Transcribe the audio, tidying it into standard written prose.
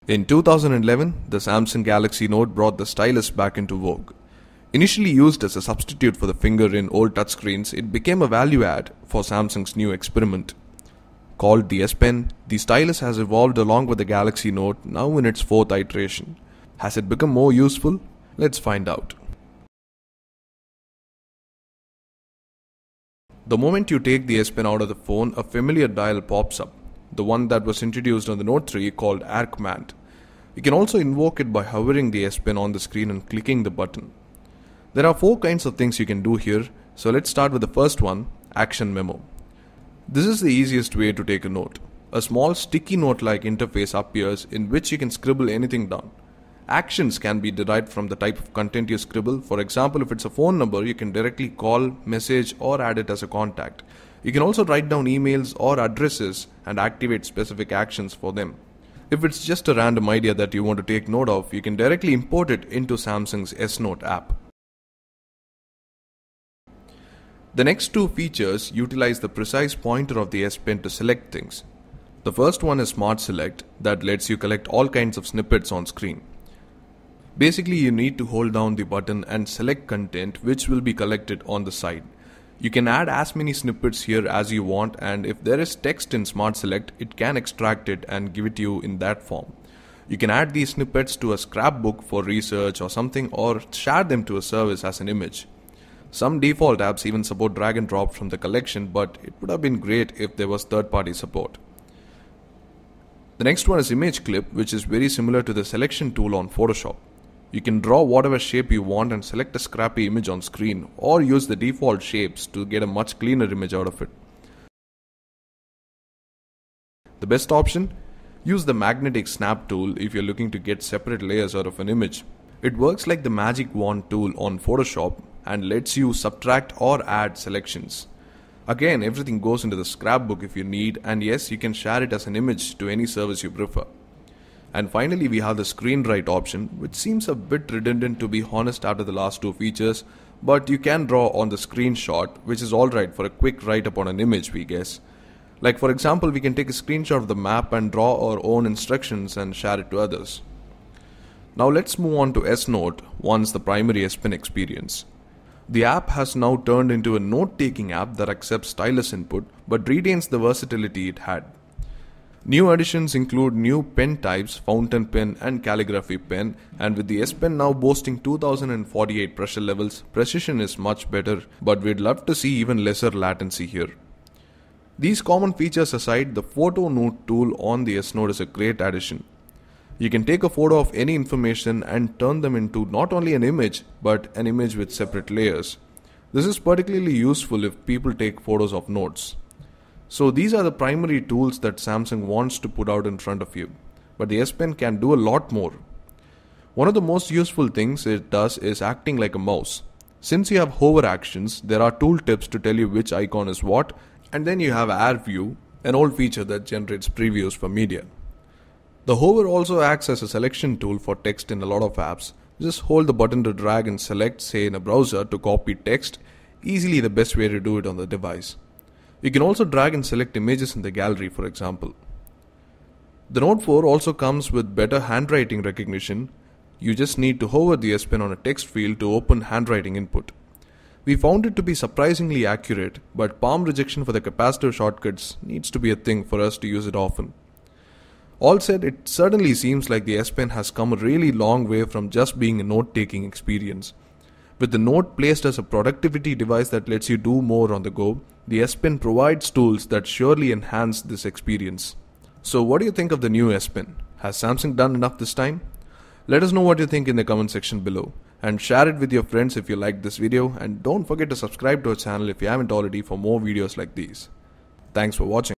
In 2011, the Samsung Galaxy Note brought the stylus back into vogue. Initially used as a substitute for the finger in old touchscreens, it became a value add for Samsung's new experiment. Called the S Pen, the stylus has evolved along with the Galaxy Note, now in its fourth iteration. Has it become more useful? Let's find out. The moment you take the S Pen out of the phone, a familiar dial pops up, the one that was introduced on the Note 3 called Air Command. You can also invoke it by hovering the S Pen on the screen and clicking the button. There are 4 kinds of things you can do here, so let's start with the first one, Action Memo. This is the easiest way to take a note. A small sticky note-like interface appears in which you can scribble anything down. Actions can be derived from the type of content you scribble. For example, if it's a phone number, you can directly call, message, or add it as a contact. You can also write down emails or addresses and activate specific actions for them. If it's just a random idea that you want to take note of, you can directly import it into Samsung's S Note app. The next 2 features utilize the precise pointer of the S Pen to select things. The first one is Smart Select, that lets you collect all kinds of snippets on screen. Basically, you need to hold down the button and select content which will be collected on the side. You can add as many snippets here as you want, and if there is text in Smart Select, it can extract it and give it to you in that form. You can add these snippets to a scrapbook for research or something, or share them to a service as an image. Some default apps even support drag and drop from the collection, but it would have been great if there was third-party support. The next one is Image Clip, which is very similar to the selection tool on Photoshop. You can draw whatever shape you want and select a scrappy image on screen, or use the default shapes to get a much cleaner image out of it. The best option? Use the magnetic snap tool if you're looking to get separate layers out of an image. It works like the magic wand tool on Photoshop and lets you subtract or add selections. Again, everything goes into the scrapbook if you need, and yes, you can share it as an image to any service you prefer. And finally, we have the screen write option, which seems a bit redundant to be honest after the last 2 features, but you can draw on the screenshot, which is alright for a quick write up on an image, we guess. Like for example, we can take a screenshot of the map and draw our own instructions and share it to others. Now let's move on to S Note, once the primary S Pen experience. The app has now turned into a note-taking app that accepts stylus input but retains the versatility it had. New additions include new pen types, fountain pen and calligraphy pen, and with the S Pen now boasting 2048 pressure levels, precision is much better, but we'd love to see even lesser latency here. These common features aside, the photo note tool on the S Note is a great addition. You can take a photo of any information and turn them into not only an image, but an image with separate layers. This is particularly useful if people take photos of notes. So these are the primary tools that Samsung wants to put out in front of you. But the S Pen can do a lot more. One of the most useful things it does is acting like a mouse. Since you have hover actions, there are tooltips to tell you which icon is what, and then you have Air View, an old feature that generates previews for media. The hover also acts as a selection tool for text in a lot of apps. Just hold the button to drag and select, say in a browser, to copy text, easily the best way to do it on the device. You can also drag and select images in the gallery, for example. The Note 4 also comes with better handwriting recognition. You just need to hover the S Pen on a text field to open handwriting input. We found it to be surprisingly accurate, but palm rejection for the capacitive shortcuts needs to be a thing for us to use it often. All said, it certainly seems like the S Pen has come a really long way from just being a note-taking experience. With the Note placed as a productivity device that lets you do more on the go, the S Pen provides tools that surely enhance this experience. So what do you think of the new S Pen? Has Samsung done enough this time? Let us know what you think in the comment section below, and share it with your friends if you liked this video, and don't forget to subscribe to our channel if you haven't already for more videos like these. Thanks for watching.